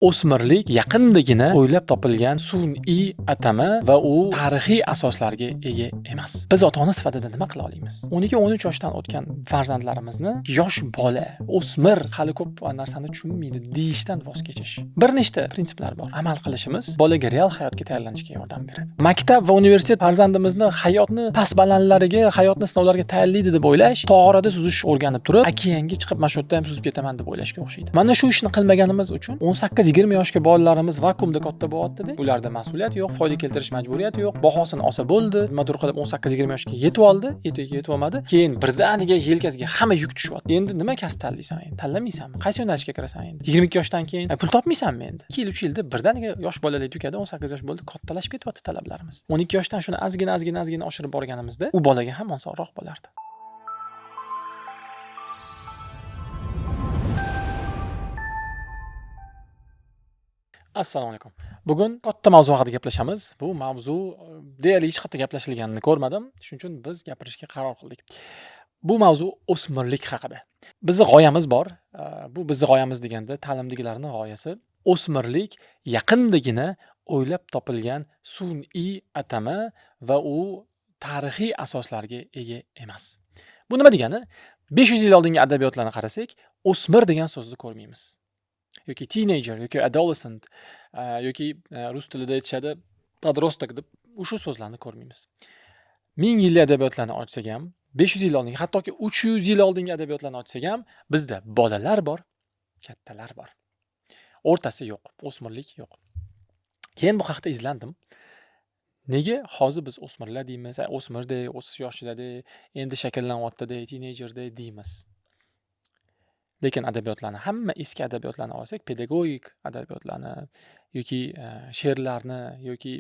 O'smirlik yaqindagina o'ylab topilgan sun'iy atama va u tarixiy asoslarga ega emas. Biz ota-ona sifatida nima qila olamiz? 12-13 yoshdan o'tgan farzandlarimizni yosh bola, o'smir hali ko'p narsani tushunmaydi deyishdan voz kechish. Bir nechta prinsiplar bor. Amal qilishimiz bolaga real hayotga tayyorlanishga yordam beradi. Maktab va universitet farzandimizni hayotni past balandlariga, hayotni sinovlarga tayyorlaydi deb o'ylash, tog'orada suzish o'rganib turib, okeanga chiqib mana shu yerda ham suzib ketaman deb o'ylashga o'xshaydi. Mana shu ishni qilmaganimiz uchun 18-20 yoshga bolalarimiz vakuumda katta bo'lyapti-da. Ularda mas'uliyat yo'q, foyda keltirish majburiyati yo'q, bahosini olsa bo'ldi, nimadir qilib 18-20 yoshga yetib oldi, yetib olmadi. Keyin birdaniga yelkasiga hamma yuk tushyapti. Endi nima kasb tanlaysan endi? Tanlamaysanmi? Qaysi yo'nalishga kirasan endi? 22 yoshdan keyin pul topmaysanmi endi? 2 yil 3 yilda birdaniga yosh bolalar tukadi, 18 yosh bo'ldi, kattalashib ketyapti talablarimiz. 12 yoshdan shuni azgina oshirib borganimizda, u bolaga ham osonroq bo'lardi. Assalomu alaykum. Bugun katta mavzu haqida gaplashamiz. Bu mavzu deyarli hech qayerda gaplashilganini ko'rmadim. Shuning uchun biz gapirishga qaror qildik. Bu mavzu o'smirlik haqida. Bizning g'oyamiz bor. Bu bizning g'oyamiz deganda ta'limdagilarning g'oyasi o'smirlik yaqindagina o'ylab topilgan sun'iy atama va u tarixiy asoslarga ega emas. Bu nima degani? 500 yil oldingi adabiyotlarni qarasak, o'smir degan so'zni ko'rmaymiz. Yoki teenager yoki adolescent yoki rus tilida aytishadi podrostok deb o'sha so'zlarni ko'rmaymiz. 1000 yillik adabiyotlarni ochsak ham, 500 yil oldingi, hattoki 300 yil oldingi adabiyotlarni ochsak ham, bizda bolalar bor, kattalar bor. O'rtasi yo'q, o'smirlik yo'q. Keyin bu haqda izlandim. Nega hozir biz o'smirlar deymiz, o'smirda, o'sish yoshida, endi shakllanyapti, teenagerda deymiz. Lekin adabiyotlarni, hamma eski adabiyotlarni olsak, pedagogik adabiyotlarni yoki she'rlarni yoki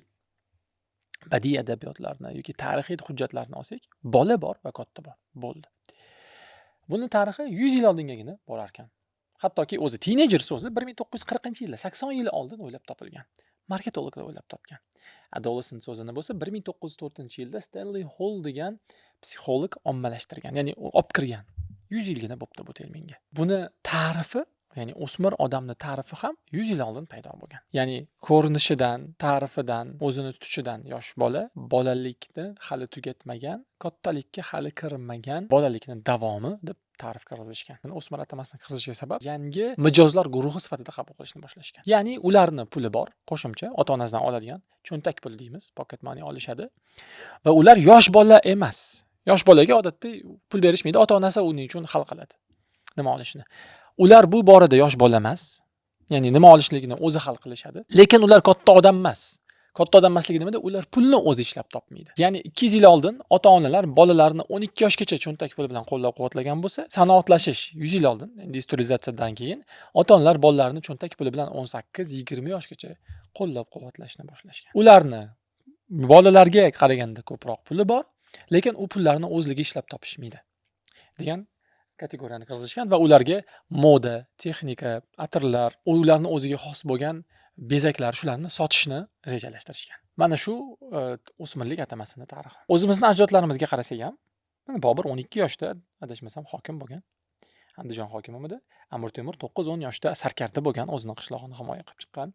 badiiy adabiyotlarni yoki tarixiy hujjatlarni olsak, bola bor va katta bor. Bo'ldi. Buni tarixi 100 yil oldingagina borar ekan. Hattoki o'zi teenager so'zi 1940-yilda, 80 yil oldin o'ylab topilgan. Marketologlar o'ylab topgan. Adolescent so'zini bo'lsa 1904-yilda Stanley Hall degan psixolog ommalashtirgan, ya'ni olib kirgan. 100 yilgina bo'pti bu terminga. Buni ta'rifi, ya'ni o'smir odamning ta'rifi ham 100 yil oldin paydo bo'lgan. Ya'ni ko'rinishidan, ta'rifidan, o'zini tutishidan yosh bola, bolalikni hali tugatmagan, kattalikka hali kirmagan bolalikning davomi deb ta'rif kirgizishgan. O'smir atamasini kirgizishga sabab yangi mijozlar guruhi sifatida qabul qilishni boshlashgan. Ya'ni ularning puli bor, qo'shimcha ota-onasidan oladigan cho'ntak pul deymiz, pocket money olishadi va ular yosh bola emas. Yosh bolaga odatda pul berishmaydi, ota-onasi uning uchun hal qiladi. Nima olishini. Ular bu borada yosh bola emas. Ya'ni nima olishligini o'zi hal qilishadi. Lekin ular katta odam emas. Katta odam emasligi nimada? Ular pulni o'zi ishlab topmaydi. Ya'ni 200 yil oldin ota-onalar bolalarini 12 yoshgacha cho'ntak puli bilan qo'llab-quvvatlagan bo'lsa, sanoatlashish 100 yil oldin, industrializatsiyadan keyin ota-onalar bolalarini cho'ntak puli bilan 18-20 yoshgacha qo'llab-quvvatlashni boshlashgan. Ularni bolalarga qaraganda ko'proq puli bor, lekin u pullarni o'zligi ishlab topishmaydi degan kategoriyani kirgizishgan va ularga moda, texnika, atirlar, ularni o'ziga xos bo'lgan bezaklar, shularni sotishni rejalashtirishgan. Mana shu o'smirlik atamasini tarixi. O'zimizning ajdodlarimizga qarasak ham, Bobur 12 yoshda adashmasam hokim bo'lgan. Andijon hokimi edi. Amir Temur 9-10 yoshda sarkarda bo'lgan, o'zining qishlog'ini himoya qilib chiqqan.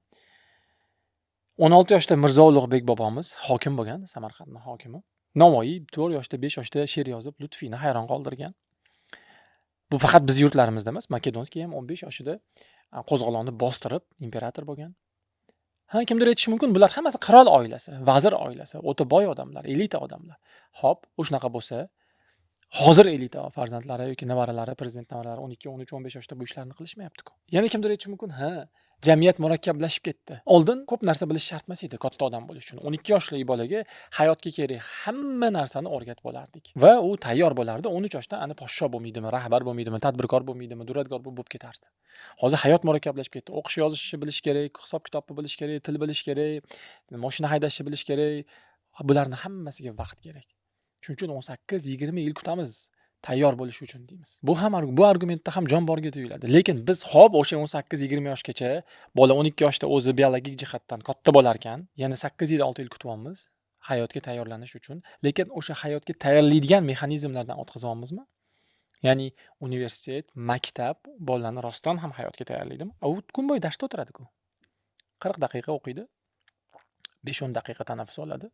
16 yoshda Mirzo Ulug'bek bobomiz hokim bo'lgan, Samarqandning hokimi. Navoiy 4 yoshda, 5 yoshda she'r yozib, Lutfiyni hayron qoldirgan. Bu faqat biz yurtlarimizda emas, Makedonskiy ham 15 yoshida qo'zg'olonni bostirib imperator bo'lgan. Kimdir aytishi mumkin, bular hammasi qirol oilasi, vazir oilasi, o'ta boy odamlar, elita odamlar. Xo'p, o'shunaqa bo'lsa, hozir elita farzandlari yoki nevaralari, prezident nevaralari 12, 13, 15 yoshda bu ishlarni qilishmayapti-ku. Yana kimdir aytishi mumkin, jamiyat murakkablashib ketdi. Oldin ko'p narsa bilish shart emas edi katta odam bo'lish uchun. 12 yoshli bolaga hayotga kerak hamma narsani o'rgatib olardik. Va u tayyor bo'lardi. 13 yoshdan ana podsho bo'lmaydimi, rahbar bo'lmaydimi, tadbirkor bo'lmaydimi, duradgor bo'lib ketardi. Hozir hayot murakkablashib ketdi. O'qish, yozishni bilish kerak, hisob-kitobni bilish kerak, til bilish kerak, mashina haydashni bilish kerak. Bularning hammasiga vaqt kerak. Shuning uchun 18-20 yil kutamiz. Tayyor bo'lish uchun deymiz. Bu argumentda ham jon borga tuyuladi. Lekin biz xo'p o'sha 18-20 yoshgacha bola 12 yoshda o'zi biologik jihatdan katta bo'lar ekan, yana 8 yil 6 yil kutyapmiz hayotga tayyorlanish uchun. Lekin o'sha hayotga tayyorlaydigan mexanizmlardan o'tkazyapmizmi? Ya'ni universitet, maktab bolalarni rostdan ham hayotga tayyorlaydimi? U kun bo'yi darsda o'tiradi-ku. 40 daqiqa o'qiydi, 5-10 daqiqa tanaffus oladi,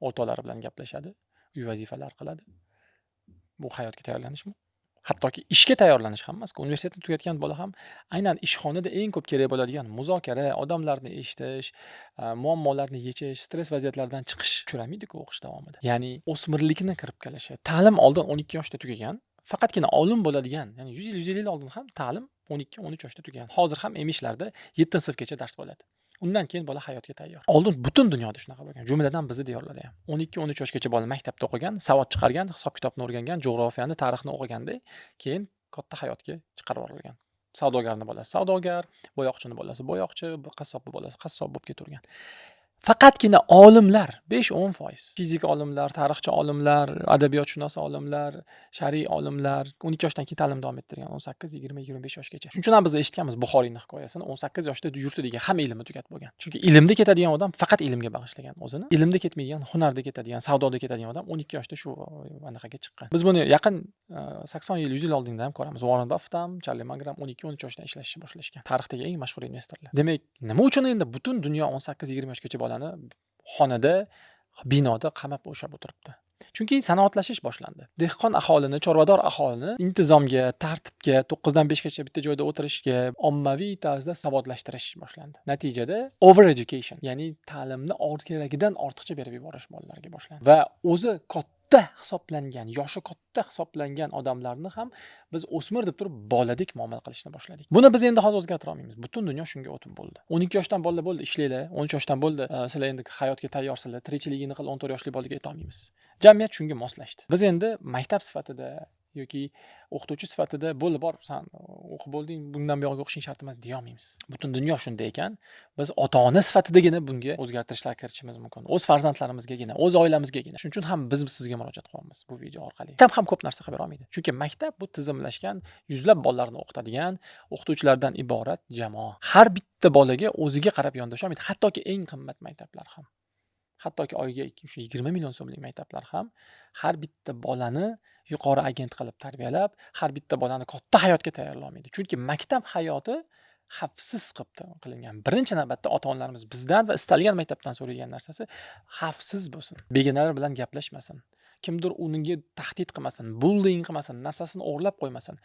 o'rtoqlari bilan gaplashadi, uy vazifalar qiladi. Bu hayotga tayyorlanishmi? Hattoki ishga tayyorlanish ham emas. Universitetni tugatgan bola ham aynan ishxonada eng ko'p kerak bo'ladigan muzokara, odamlarni eshitish, muammolarni yechish, stress vaziyatlardan chiqish uchramaydi-ku o'qish davomida. Ya'ni o'smirlikni kirib kelishi. Ta'lim oldin 12 yoshda tugagan, faqatgina olim bo'ladigan, ya'ni 100 yil, 150 yil oldin ham ta'lim 12-13 yoshda tugagan. Hozir ham emishlarda 7-sinfgacha dars bo'ladi. Undan keyin bola hayotga tayyor. Oldin butun dunyoda shunaqa bo'lgan. Jumladan bizni diyorlarda ham. 12-13 yoshgacha bola maktabda o'qigan, savod chiqargan, hisob-kitobni o'rgangan, jo'grafiyani, tarixni o'qiganda, keyin katta hayotga chiqarib yuborilgan. Savdogarning bolasi savdogar, boyoqchining bolasi boyoqchi, qassobning bolasi qassob bo'lib ketavergan. Faqatgina olimlar 5-10%, fizik olimlar, tarixchi olimlar, adabiyotshunos olimlar, shar'iy olimlar 12 yoshdan keyin ta'lim davom ettirgan, 18, 20, 25 yoshgacha. Shuning uchun ham biz eshitganmiz Buxoriyning hikoyasini, 18 yoshda yurti degan hamma ilmni tugatib bo'lgan. Chunki ilmda ketadigan odam faqat ilmga bag'ishlagan o'zini, ilmda ketmaydigan, hunarda ketadigan, savdoda ketadigan odam 12 yoshda shu anaqaga chiqqan. Biz buni yaqin 80 yil, 100 yil oldinda ham ko'ramiz. Warren Buffett ham, Charlie Munger ham 12-13 yoshdan ishlashni boshlashgan. Tarixdagi eng mashhur investorlar. Demak, nima uchun endi butun dunyo 18-20 yoshgacha bolani xonada, binoda qamab o'shab o'tiribdi? Chunki sanoatlashish boshlandi. Dehqon aholini, chorvador aholini intizomga, tartibga, 9 dan 5 gacha bitta joyda o'tirishga, ommaviy tarzda savodlashtirish boshlandi. Natijada over education, ya'ni ta'limni keragidan ortiqcha berib yuborish bolalarga boshlandi. Va o'zi katta hisoblangan, yoshi katta hisoblangan odamlarni ham biz o'smir deb turib boladek muomala qilishni boshladik. Buni biz endi hozir o'zgartira olmaymiz. Butun dunyo shunga o'tib bo'ldi. 12 yoshdan bolalar bo'ldi, ishlanglar, 13 yoshdan bo'ldi, sizlar endi hayotga tayyorsizlar, tirikchiligini qil 14 yoshli bolaga ayta olmaymiz. Jamiyat shunga moslashdi. Biz endi maktab sifatida yoki o'qituvchi sifatida bo'ldi bor, sen o'qib bo'lding, bundan buyog'iga o'qishing shart emas deya olmaymiz. Butun dunyo shunday ekan, biz ota-ona sifatidagina bunga o'zgartirishlar kiritishimiz mumkin. O'z farzandlarimizgagina, o'z oilamizgagina. Shuning uchun ham biz sizga murojaat qilyapmiz bu video orqali. Maktab ham ko'p narsa qilib berolmaydi. Chunki maktab bu tizimlashgan, yuzlab bolalarni o'qitadigan, o'qituvchilardan iborat jamoa. Har bitta bolaga o'ziga qarab yondasha olmaydi. Hattoki eng qimmat maktablar ham. Hattoki oyiga 20 million so'mlik maktablar ham har bitta bolani yuqori agent qilib tarbiyalab, har bitta bolani katta hayotga tayyorlamaydi. Chunki maktab hayoti xavfsiz qilib qilingan. Birinchi navbatda ota-onalarimiz bizdan va istalgan maktabdan so'ragan narsasi xavfsiz bo'lsin. Begonalar bilan gaplashmasin. Kimdir unga tahdid qilmasin, bullying qilmasin, narsasini o'g'irlab qo'ymasin.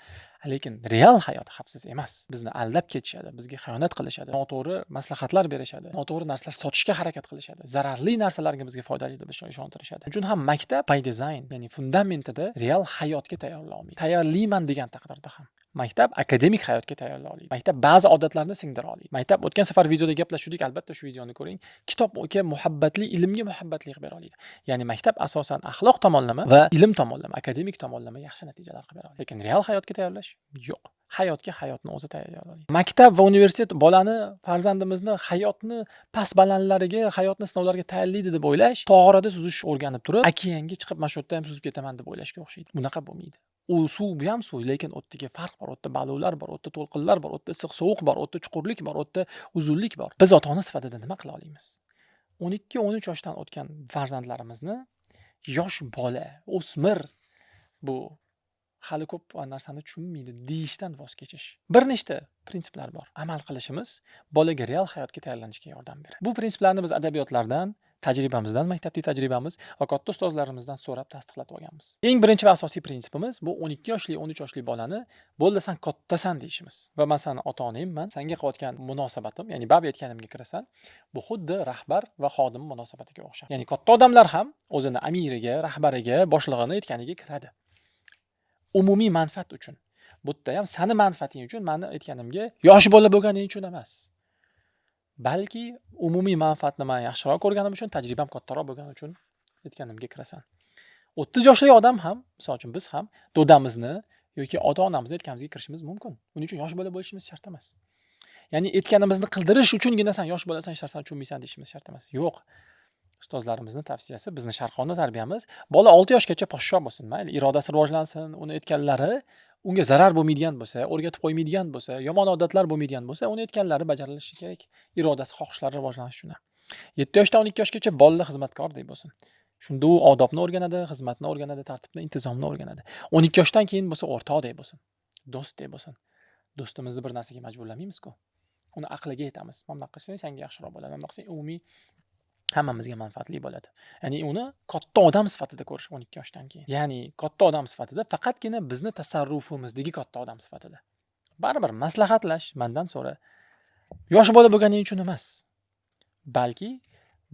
Lekin real hayot xavfsiz emas. Bizni aldab ketishadi, bizga xiyonat qilishadi, noto'g'ri maslahatlar berishadi, noto'g'ri narsalar sotishga harakat qilishadi, zararli narsalarga bizga foydali deb ishontirishadi. Shuning uchun ham maktab by design, ya'ni fundamentida real hayotga tayyorlamaydi. Tayyorlayman degan taqdirda ham maktab akademik hayotga tayyorlaydi. Maktab ba'zi odatlarni singdira oladi. Maktab o'tgan safar videoda gaplashdik, albatta shu videoni ko'ring. Kitobga muhabbatli, ilmga muhabbatli qilib bera oladi. Ya'ni maktab asosan axloq tomonlama va ilm tomonlama, akademik tomonlama yaxshi natijalar qilib bera oladi. Lekin real hayotga tayyorlash yo'q. Hayotga hayotni o'zi tayyorlaydi. Maktab va universitet bolani, farzandimizni hayotni past balandlariga, hayotni sinovlarga tayyorlaydi deb o'ylash, tog'orada suzish o'rganib turib, okeanga chiqib, mana shu yerda ham suzib ketaman deb o'ylashga o'xshaydi. Bunaqa bo'lmaydi. U suv bu ham suv, lekin o'tdagi farq bor, o'tda balovlar bor, o'tda to'lqinlar bor, o'tda issiq sovuq bor, o'tda chuqurlik bor, o'tda uzunlik bor. Biz ota-ona sifatida nima qila olamiz? 12-13 yoshdan o'tgan farzandlarimizni yosh bola, o'smir bu hali ko'p narsani tushunmaydi deyishdan voz kechish. Bir nechta prinsiplar bor. Amal qilishimiz bolaga real hayotga tayyorlanishga yordam beradi. Bu prinsiplarni biz adabiyotlardan, tajribamizdan, maktabdagi tajribamiz va katta ustozlarimizdan so'rab tasdiqlatib olganmiz. Eng birinchi va asosiy prinsipimiz bu 12 yoshli, 13 yoshli bolani bo'ldi san kattasan deyishimiz. Va men seni ota-onangman, senga qilayotgan munosabatim, ya'ni bab aytganimga kirasan, bu xuddi rahbar va xodim munosabatiga o'xshaydi. Ya'ni katta odamlar ham o'zini amiriga, rahbariga, boshlig'ini aytganiga kiradi. Umumiy manfaat uchun. Bu yerda ham seni manfaating uchun, meni aytganimga yosh bola bo'lganing uchun emas. Balki umumiy manfaatni men yaxshiroq ko'rganim uchun, tajribam kattaroq bo'lgani uchun aytganimga kirasan. 30 yoshli odam ham, misol uchun biz ham dodamizni yoki ota-onamizni aytganimizga kirishimiz mumkin. Uning uchun yosh bola bo'lishimiz shart emas. Ya'ni aytganimizni qildirish uchungina sen yosh bolasan, hech narsani tushunmaysan deyishimiz shart emas. Yo'q. Ustozlarimizning tavsiyasi, bizning sharqona tarbiyamiz, bola 6 yoshgacha poshsho bo'lsin, mayli, irodasi rivojlansin, uni aytganlari unga zarar bo'lmaydigan bo'lsa, o'rgatib qo'ymaydigan bo'lsa, yomon odatlar bo'lmaydigan bo'lsa, uni aytganlari bajarilishi kerak. Irodasi, xohishlari rivojlanishi uchun. 7 yoshdan 12 yoshgacha bolalar xizmatkordek bo'lsin. Shunda u odobni o'rganadi, xizmatni o'rganadi, tartibni, intizomni o'rganadi. 12 yoshdan keyin bo'lsa o'rtoqdek bo'lsin, do'stdek bo'lsin. Do'stimizni bir narsaga majburlamaymiz-ku. uni aqliga yetamiz. Mana bunaqa qilsang senga yaxshiroq bo'ladi. Mana bunaqa qilsang umumiy hammamizga manfaatli bo'ladi. Ya'ni uni katta odam sifatida ko'rish 12 yoshdan keyin. Ya'ni katta odam sifatida faqatgina bizni tasarrufimizdagi katta odam sifatida. Baribir maslahatlash, mendan so'ra. Yosh bola bo'lganing uchun emas. Balki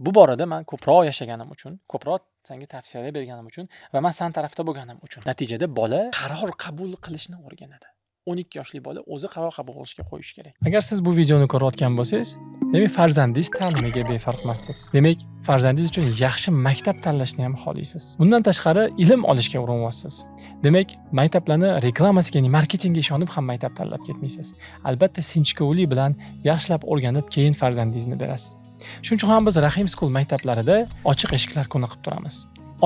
bu borada men ko'proq yashaganim uchun, ko'proq senga tavsiyalar berganim uchun va men sen tarafda bo'lganim uchun. Natijada bola qaror qabul qilishni o'rganadi. 12 yoshli bola o'zi qaror qabul qilishga qo'yish kerak. Agar siz bu videoni ko'rayotgan bo'lsangiz, demak farzandingiz ta'limiga befarq emassiz. Demak, farzandingiz uchun yaxshi maktab tanlashni ham xohlaysiz. Bundan tashqari ilm olishga urinyapsiz. Demak, maktablarni reklamasiga, ya'ni marketingga ishonib ham maktab tanlab ketmaysiz. Albatta, sinchkovlik bilan yaxshilab o'rganib, keyin farzandingizni berasiz. Shuning uchun ham biz Rahim School maktablarida ochiq eshiklar kuni qilib turamiz.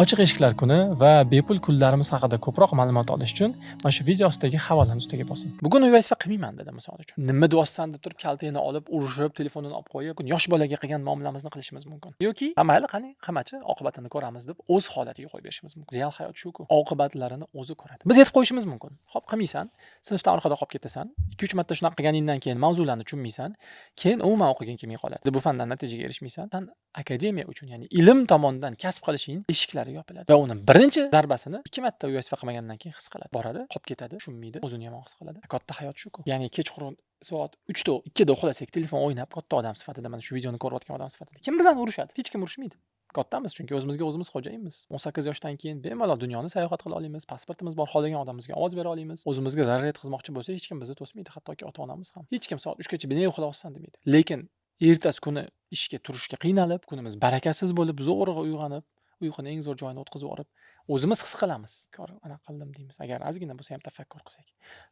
Ochiq eshiklar kuni va bepul kunlarimiz haqida ko'proq ma'lumot olish uchun mana shu video ostidagi havolani ustiga bosing. Bugun uy vazifa qilmayman dedi misol uchun. Nima deyapsan deb turib kaltangni olib, urishib, telefonini olib qo'yib, yosh bolaga qilgan muomalamizni qilishimiz mumkin. Yoki, mayli qani, qamachi, oqibatini ko'ramiz deb o'z holatiga qo'yib berishimiz mumkin. Real hayot shu-ku. Oqibatlarini o'zi ko'radi. Biz aytib qo'yishimiz mumkin. Xo'p, qilmaysan, sinfdan orqada qolib ketasan, 2-3 marta shunaqa qilganingdan keyin mavzularni tushunmaysan, keyin umuman o'qiging kelmay qoladi. Bu fandan natijaga erishmaysan, sen akademiya uchun, ya'ni ilm tomonidan kasb qilishing eshiklari yopiladi. Va uni birinchi zarbasini 2 marta uy vazifa qilmagandan keyin his qiladi. Boradi, qolib ketadi, tushunmaydi, o'zini yomon his qiladi. Katta hayot shu-ku. Ya'ni kechqurun soat 3da, 2da uxlasak, telefon o'ynab, katta odam sifatida, mana shu videoni ko'rayotgan odam sifatida kim bizani urushadi? Hech kim urushmaydi. Kattamiz, chunki o'zimizga o'zimiz xo'jayinmiz. 18 yoshdan keyin bemalol dunyoni sayohat qila olamiz, pasportimiz bor, xohlagan odamimizga ovoz bera olamiz. O'zimizga zarar yetkazmoqchi bo'lsa, hech kim bizni to'smaydi, hattoki ota-onamiz ham. Hech kim soat 3gacha beni uxlayapsan demaydi. Lekin ertasi kuni ishga turishga qiynalib, kunimiz barakasiz bo'lib, zo'rg'a uyg'onib, uyquni eng zo'r joyini o'tkazib yuborib, o'zimiz his qilamiz. Ana qildim deymiz. Agar ozgina bo'lsa ham tafakkur qilsak.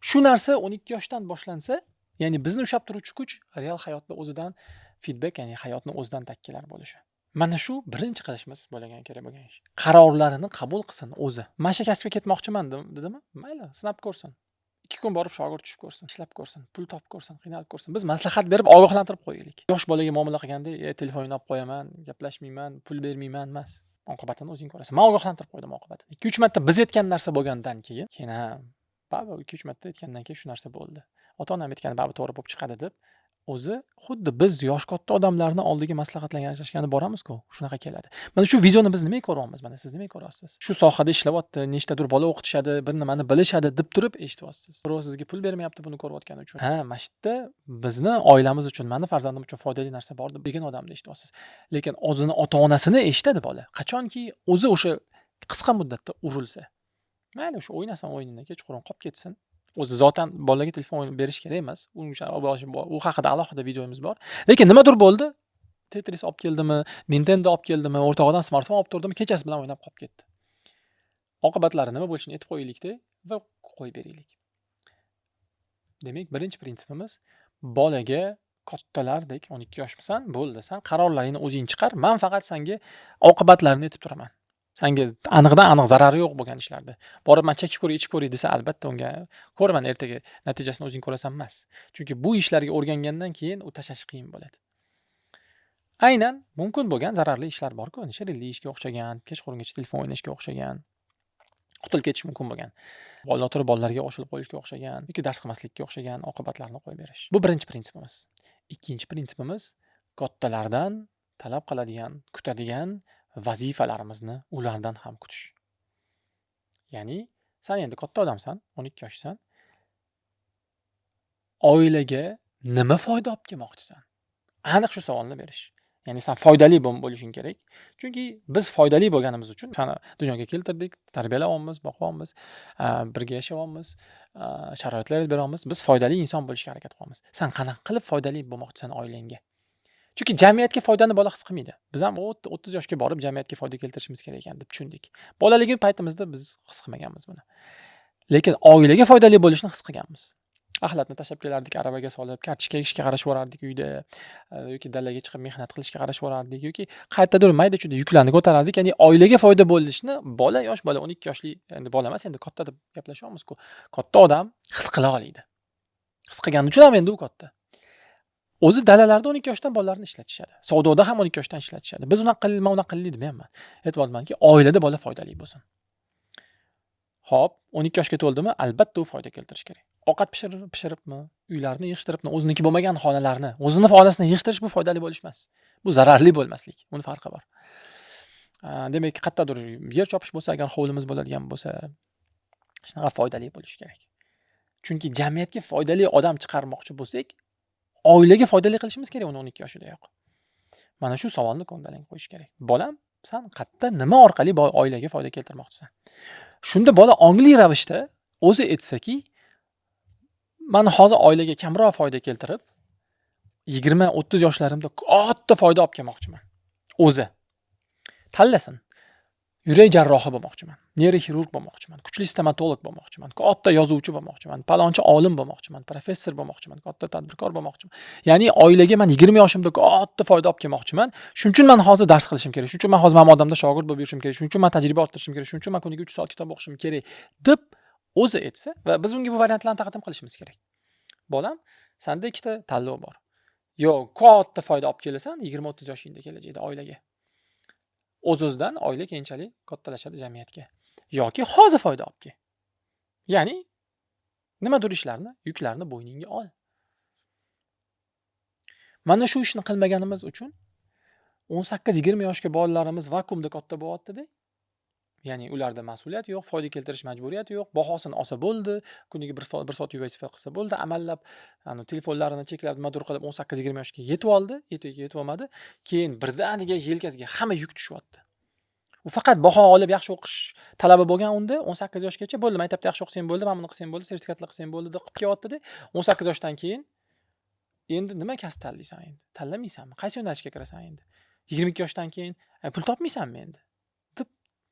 Shu narsa 12 yoshdan boshlansa, ya'ni bizni ushlab turuvchi kuch real hayotda o'zidan feedback, ya'ni hayotni o'zidan dakkilar bo'lishi. Mana shu birinchi qilishimiz bo'lgan kerak bo'lgan ish. Qarorlarini qabul qilsin o'zi. Mana shu kasbga ketmoqchiman dedimi? Mayli, sinab ko'rsin. 2 kun borib shogird tushib ko'rsin, ishlab ko'rsin, pul topib ko'rsin, qiynalib ko'rsin. Biz maslahat berib ogohlantirib qo'yaylik. Yosh bolaga muomala qilganda, telefonini olib qo'yaman, gaplashmayman, pul bermayman emas. Oqibatini o'zing ko'rasan. Men ogohlantirib qo'ydim oqibatini. 2-3 marta biz aytgan narsa bo'lgandan keyin, baba 2-3 marta aytgandan keyin shu narsa bo'ldi. Ota-onam aytgani baba to'g'ri bo'lib chiqadi deb, o'zi xuddi biz yosh katta odamlarni oldiga maslahatlashgani boramiz-ku, shunaqa keladi. Mana shu videoni biz nimaga ko'ryapmiz? Mana siz nimaga ko'ryapsiz? Shu sohada ishlayapti, nechtadir bola o'qitishadi, bir nimani bilishadi deb turib eshityapsiz. Birov sizga pul bermayapti buni ko'rayotgani uchun. Mana shu yerda bizni oilamiz uchun, meni farzandim uchun foydali narsa bor deb degan odamni eshityapsiz. Lekin o'zini ota-onasini eshitadi bola. Qachonki o'zi o'sha qisqa muddatda urilsa. Mayli o'sha o'ynasan o'yinini, kechqurun qolib ketsin. O'zi zotan bolaga telefon berish kerak emas. U haqida alohida videomiz bor. Lekin nimadir bo'ldi? Tetris olib keldimi, Nintendo olib keldimi, o'rtog'idan smartfon olib turdimi, kechasi bilan o'ynab qolib ketdi. Oqibatlari nima bo'lishini aytib qo'yaylik-da va qo'yib beraylik. Demak, birinchi prinsipimiz bolaga kattalardek 12 yoshmisan, bo'ldi, sen qarorlaringni o'zing chiqar. Men faqat senga oqibatlarini aytib turaman. Senga aniqdan aniq zarari yo'q bo'lgan ishlarda. Borib men chekib ko'ray, ichib ko'ray desa, albatta unga ko'raman ertaga natijasini o'zing ko'rasan emas. Chunki bu ishlarga o'rgangandan keyin u tashlash qiyin bo'ladi. Aynan mumkin bo'lgan zararli ishlar bor-ku, shirinli ishga o'xshagan, kechqurungacha telefon o'ynashga o'xshagan, qutulib ketish mumkin bo'lgan. Bolalar bolalarga oshilib qo'yishga o'xshagan, yoki dars qilmaslikka o'xshagan oqibatlarni qo'yib berish. Bu birinchi prinsipimiz. Ikkinchi prinsipimiz kattalardan talab qiladigan, kutadigan vazifalarimizni ulardan ham kutish. Ya'ni, sen endi katta odamsan, 12 yoshsan. Oilaga nima foyda olib kelmoqchisan? Aniq shu savolni berish. Ya'ni sen foydali bo'lishing kerak. Chunki biz foydali bo'lganimiz uchun seni dunyoga keltirdik, tarbiyalayapmiz, boqyapmiz, birga yashayapmiz, sharoitlar beryapmiz. Biz foydali inson bo'lishga harakat qilyapmiz. Sen qanaqa qilib foydali bo'lmoqchisan oilangga? Chunki jamiyatga foydani bola his qilmaydi. Biz ham 30 yoshga borib jamiyatga foyda keltirishimiz kerak ekan deb tushundik. Bolaligimiz paytimizda biz his qilmaganmiz buni. Lekin oilaga foydali bo'lishni his qilganmiz. Axlatni tashlab kelardik, aravaga solib, kartoshka ekishga qarashib yorardik uyda, yoki dalaga chiqib mehnat qilishga qarashib yorardik, yoki qayerdadir mayda-chuyda yuklarni ko'tarardik. Ya'ni oilaga foyda bo'lishni bola, yosh bola, 12 yoshli, endi bola emas, endi katta deb gaplashyapmiz-ku. Katta odam his qila oladi. His qilgani uchun ham endi u katta. O'zi dalalarda 12 yoshdan bolalarni ishlatishadi. Savdoda ham 12 yoshdan ishlatishadi. Biz unaqa qildik demayman. Aytmoqchimanki, oilada bola foydali bo'lsin. Xo'p, 12 yoshga to'ldimi, albatta u foyda keltirish kerak. ovqat pishiribmi, uylarni yig'ishtiribmi, o'ziniki bo'lmagan xonalarni, o'zini xonasini yig'ishtirish bu foydali bo'lish emas. Bu zararli bo'lmaslik. Uni farqi bor. Demak, qayerdadir yer chopish bo'lsa, agar hovlimiz bo'ladigan bo'lsa, shunaqa foydali bo'lishi kerak. Chunki jamiyatga foydali odam chiqarmoqchi bo'lsak, oilaga foydali qilishimiz kerak uni 12 yoshidayoq. Mana shu savolni ko'ndalang qo'yish kerak. Bolam, sen qayerda nima orqali oilaga foyda keltirmoqchisan? Shunda bola ongli ravishda o'zi aytsaki, men hozir oilaga kamroq foyda keltirib, 20-30 yoshlarimda katta foyda olib kelmoqchiman. O'zi tanlasin. Yurak jarrohi bo'lmoqchiman, neyroxirurg bo'lmoqchiman, kuchli stomatolog bo'lmoqchiman, katta yozuvchi bo'lmoqchiman, palonchi olim bo'lmoqchiman, professor bo'lmoqchiman, katta tadbirkor bo'lmoqchiman. Ya'ni oilaga men 20 yoshimda katta foyda olib kelmoqchiman. Shuning uchun men hozir dars qilishim kerak. Shuning uchun men hozir mana odamda shogird bo'lib yurishim kerak. Shuning uchun men tajriba orttirishim kerak. Shuning uchun men kuniga 3 soat kitob o'qishim kerak deb o'zi aytsa va biz unga bu variantlarni taqdim qilishimiz kerak. Bolam, senda ikkita tanlov bor. Yo katta foyda olib kelasan 20-30 yoshingda kelajakda oilaga. O'z-o'zidan oila keyinchalik kattalashadi jamiyatga. Yoki hozir foyda olib kel. Ya'ni nimadir ishlarni, yuklarni bo'yningga ol. Mana shu ishni qilmaganimiz uchun 18-20 yoshga bolalarimiz vakuumda katta bo'lyapti-da. Ya'ni ularda mas'uliyat yo'q, foyda keltirish majburiyati yo'q, bahosini olsa bo'ldi, kuniga 1 soat USF qilsa bo'ldi, amallab telefonlarini cheklab, nimadir qilib 18-20 yoshga yetib oldi, yetib olmadi, keyin birdaniga yelkasiga hamma yuk tushyapti. U faqat baho olib yaxshi o'qish talabi bo'lgan unda 18 yoshgacha bo'ldi, maktabda yaxshi o'qisang bo'ldi, mana buni qilsang bo'ldi, sertifikatli qilsang bo'ldi deb qilib kelyapti-da. 18 yoshdan keyin endi nima kasb tanlaysan endi? Tanlamaysanmi? Qaysi yo'nalishga kirasan endi? 22 yoshdan keyin pul topmaysanmi endi?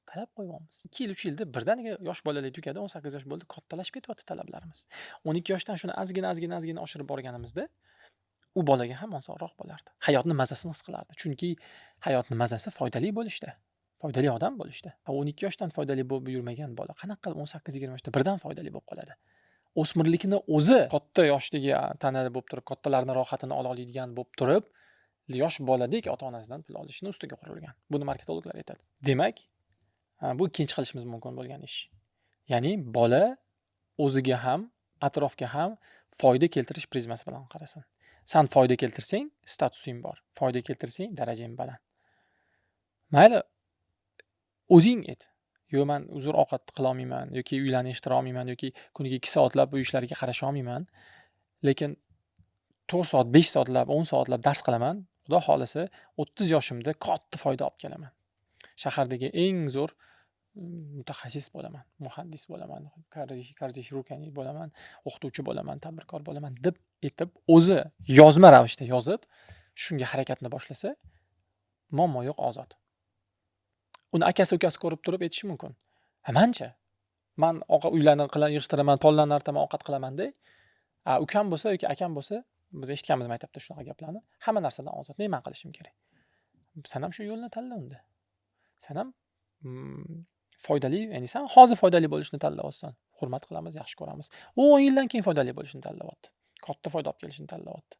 Talab qo'yamiz. 2 yil, 3 yilda birdaniga yosh bolalar tugadi, 18 yosh bo'ldi, kattalashib ketyapti talablarimiz. 12 yoshdan shuni azgina oshirib borganimizda u bolaga ham osonroq bo'lardi. Hayotni mazasini his qilardi. Chunki hayotni mazasi foydali bo'lishda, foydali odam bo'lishda. 12 yoshdan foydali bo'lib yurmagan bola qanaqa qilib 18-20 yoshda birdan foydali bo'lib qoladi? O'smirlikni o'zi katta yoshdagi tanada bo'lib turib, kattalarning rohatini ola oladigan bo'lib turib, yosh boladek ota-onasidan pul olishni ustiga qurilgan. Buni marketologlar aytadi. Demak, bu ikkinchi qilishimiz mumkin bo'lgan ish. Ya'ni bola o'ziga ham, atrofga ham foyda keltirish prizmasi bilan qarasin. Sen foyda keltirsang, statusing bor. Foyda keltirsang, darajang baland. Mayli, o'zing ayt. Yo, men uzr ovqat qila olmayman yoki uylarni yig'ishtira olmayman yoki kuniga 2 soatlab bu ishlarga qarasha olmayman. Lekin 4 soat, 5 soatlab, 10 soatlab dars qilaman. Xudo xolasa 30 yoshimda katta foyda olib kelaman. Shahardagi eng zo'r mutaxassis bo'laman, muhandis bo'laman, kardioxirurg bo'laman, o'qituvchi bo'laman, tadbirkor bo'laman deb aytib, o'zi yozma ravishda yozib, shunga harakatni boshlasa, muammo yo'q, ozod. Uni ukasi ko'rib turib aytishi mumkin. Mancha, men uylarni yig'ishtiraman, pollarni artaman, ovqat qilaman-da. Ukam bo'lsa yoki akam bo'lsa, biz eshitganmiz maktabda shunaqa gaplarni, hamma narsadan ozod. Nima qilishim kerak? Sen ham shu yo'lni tanla unda. Sen ham foydali, ya'ni sen hozir foydali bo'lishni tanlayapsan. Hurmat qilamiz, yaxshi ko'ramiz. U 10 yildan keyin foydali bo'lishni tanlayapti. Katta foyda olib kelishni tanlayapti.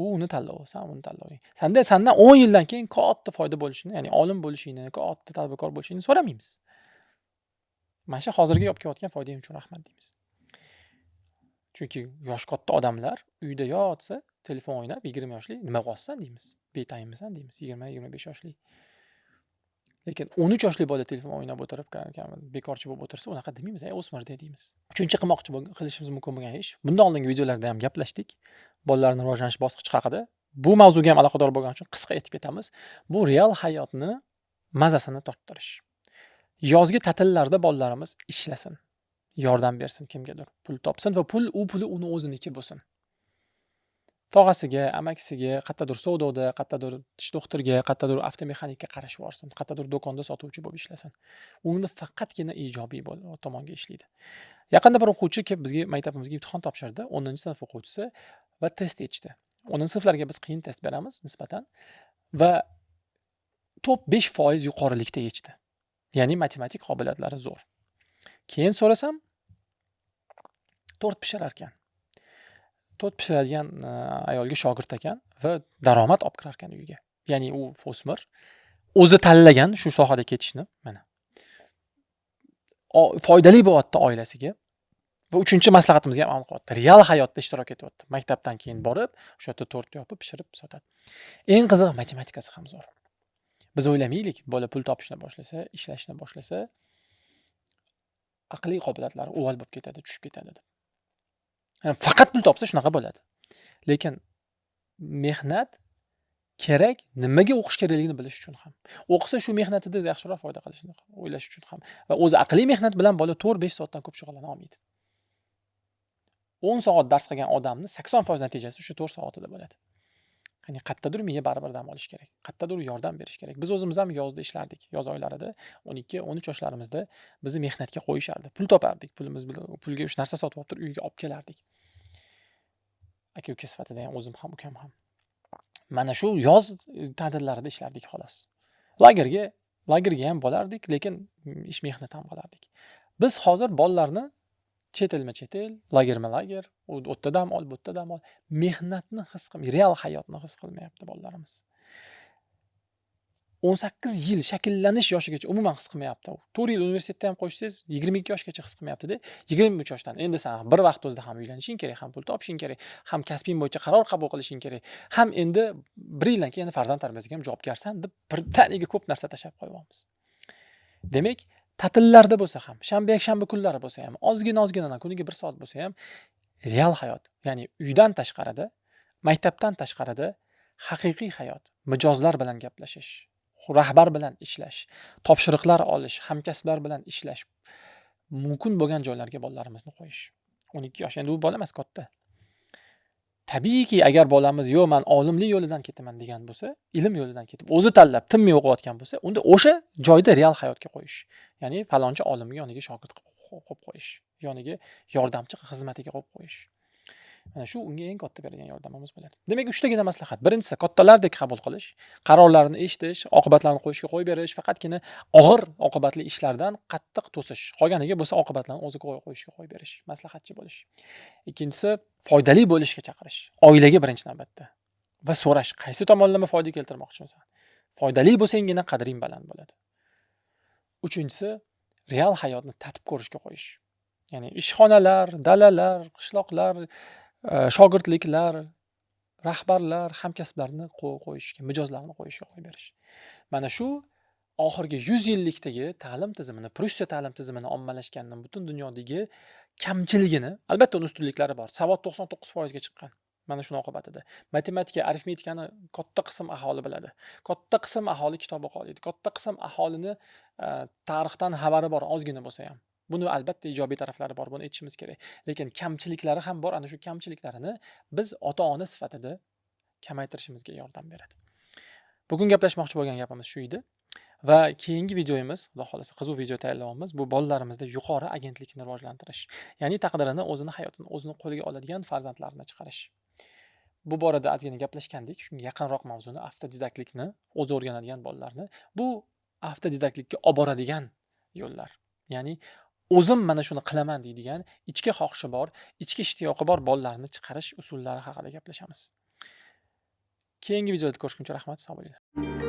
U uni tanlayapti, sen uni tanlayapsan. Sendan 10 yildan keyin katta foyda bo'lishini, ya'ni olim bo'lishingni, katta tadbirkor bo'lishingni so'ramaymiz. Mana shu hozirgi olib kelayotgan foydang uchun rahmat deymiz. Chunki yosh katta odamlar uyda yotsa, telefon o'ynab 20 yoshli nima qilyapsan deymiz. Betayinmisan deymiz. 20-25 yoshli. Lekin 13 yoshli bola telefon o'ynab o'tirib, bekorchi bo'lib o'tirsa, unaqa demaymiz, o'smirda deymiz. Uchinchi qilishimiz mumkin bo'lgan ish. Bundan oldingi videolarda ham gaplashdik. Bolalarning rivojlanish bosqichi haqida. Bu mavzuga ham aloqador bo'lgani uchun qisqa aytib ketamiz. Bu real hayotni mazasini torttirish. Yozgi ta'tillarda bolalarimiz ishlasin, yordam bersin kimgadir, pul topsin va puli uni o'ziniki bo'lsin. Tog'asiga, amakisiga, qayerdadir savdoda, qayerdadir tish doktoriga, qayerdadir avtomexanikka qarashib borsin, qayerdadir do'konda sotuvchi bo'lib ishlasin. Uni faqatgina ijobiy tomonga ishlaydi. Yaqinda bir o'quvchi kelib bizga maktabimizga imtihon topshirdi, 10-sinf o'quvchisi va test yechdi. 10-sinflarga biz qiyin test beramiz nisbatan va top 5% yuqorilikda yechdi. Ya'ni matematik qobiliyatlari zo'r. Keyin so'rasam, tort pishirar ekan. Tort pishiradigan ayolga shogird ekan va daromad olib kirar ekan uyga. Ya'ni u o'smir o'zi tanlagan shu sohada ketishni, mana. Foydali bo'lyapti oilasiga Va 3-maslahatimizga ham amal qilyapti. Real hayotda ishtirok etyapti. Maktabdan keyin borib, o'sha yerda tort yopib, pishirib sotadi. Eng qizig'i matematikasi ham zo'r. Biz o'ylamaylik, bola pul topishni boshlasa, ishlashni boshlasa, aqliy qobiliyatlari uvol bo'lib ketadi, tushib ketadi deb. Faqat pul topsa shunaqa bo'ladi. Lekin mehnat kerak, nimaga o'qish kerakligini bilish uchun ham. O'qisa shu mehnatida yaxshiroq foyda qilishni o'ylash uchun ham. Va o'zi aqliy mehnat bilan bola 4-5 soatdan ko'p shug'ullana olmaydi. 10 soat dars qilgan odamni 80% natijasi o'sha 4 soatida bo'ladi. Ya'ni qayerdadir miya baribir dam olish kerak. Qayerdadir yordam berish kerak. Biz o'zimiz ham yozda ishlardik. Yoz oylarida 12-13 yoshlarimizda bizni mehnatga qo'yishardi. Pul topardik. Pulimiz bilan pulga 3 narsa sotib olib turib uyga olib kelardik. Aka-uka sifatida ham o'zim ham, ukam ham. Mana shu yoz ta'tillarida ishlardik xolos. Lagerga ham bo'lardik, lekin ish mehnat ham qilardik. Biz hozir bolalarni chet el, lager, u yerda dam ol, bu yerda dam ol, mehnatni his qilmay, real hayotni his qilmayapti bolalarimiz. 18 yil shakllanish yoshigacha umuman his qilmayapti. 4 yil universitetda ham qo'shsangiz 22 yoshgacha his qilmayapti-da. 23 yoshdan endi sen bir vaqt o'zida ham uylanishing kerak, ham pul topishing kerak, ham kasbing bo'yicha qaror qabul qilishing kerak. Ham endi 1 yildan keyin farzand tarbiyasiga ham javobgarsan deb birdaniga ko'p narsa tashlab qo'yamiz. Demak, ta'tillarda bo'lsa ham, shanba-yakshanba kunlari bo'lsa ham, ozgina kuniga 1 soat bo'lsa ham real hayot, ya'ni uydan tashqarida, maktabdan tashqarida haqiqiy hayot, mijozlar bilan gaplashish, rahbar bilan ishlash, topshiriqlar olish, hamkasblar bilan ishlash mumkin bo'lgan joylarga bolalarimizni qo'yish. 12 yosh, endi u bola emas, katta. Tabiiyki, agar bolamiz yo'q, men olimlik yo'lidan ketaman degan bo'lsa, ilm yo'lidan ketib, o'zi tanlab, tinmay o'qiyotgan bo'lsa, unda o'sha joyda real hayotga qo'yish. Ya'ni falonchi olimga yoniga shogird qo'yib qo'yish, yoniga yordamchi xizmatiga qo'yib qo'yish. Mana shu unga eng katta berilgan yordamimiz bo'ladi. Demak, 3 tagina maslahat. Birinchisi, kattalardek qabul qilish, qarorlarni eshitish, oqibatlarni qo'yishga qo'yib berish, faqatgina og'ir oqibatli ishlardan qattiq to'sish. Qolganiga bo'lsa oqibatlarni o'zi qo'yishga qo'yib berish, maslahatchi bo'lish. Ikkinchisi, foydali bo'lishga chaqirish. Oilaga birinchi navbatda. Va so'rash, qaysi tomonlama foyda keltirmoqchimisan? Foydali bo'lsangina qadring baland bo'ladi. Uchinchisi, real hayotni tatib ko'rishga qo'yish. Ya'ni ishxonalar, dalalar, qishloqlar, shogirdliklar, rahbarlar, hamkasblarni qo'yishga, mijozlarni qo'yishga qo'yib berish. Mana shu oxirgi 100 yillikdagi ta'lim tizimini, Prussiya ta'lim tizimini ommalashganning butun dunyodagi kamchiligini, albatta uni ustunliklari bor. Savod 99% ga chiqqan. Mana shuni oqibatida. Matematika, arifmetikani katta qism aholi biladi. Katta qism aholi kitob o'qiydi. Katta qism aholini tarixdan xabari bor, ozgina bo'lsa ham. Buni albatta ijobiy taraflari bor, buni aytishimiz kerak. Lekin kamchiliklari ham bor. Ana shu kamchiliklarini biz ota-ona sifatida kamaytirishimizga yordam beradi. Bugun gaplashmoqchi bo'lgan gapimiz shu edi. Va keyingi videoyimiz, xudo xolasa, qiziq video tayyorlayapmiz. Bu bolalarimizda yuqori agentlikni rivojlantirish, ya'ni taqdirini, o'zini hayotini o'zini qo'liga oladigan farzandlarni chiqarish. Bu borada ozgina gaplashgandik. Shunga yaqinroq mavzuni, avtodidaktlikni, o'zi o'rganadigan bolalarni bu avtodidaktlikka olib boradigan yo'llar. Ya'ni o'zim mana shuni qilaman deydigan, ichki xohishi bor, ichki ishtiyoqi bor bolalarni chiqarish usullari haqida gaplashamiz. Keyingi videoda ko'rishguncha rahmat, sog' bo'linglar.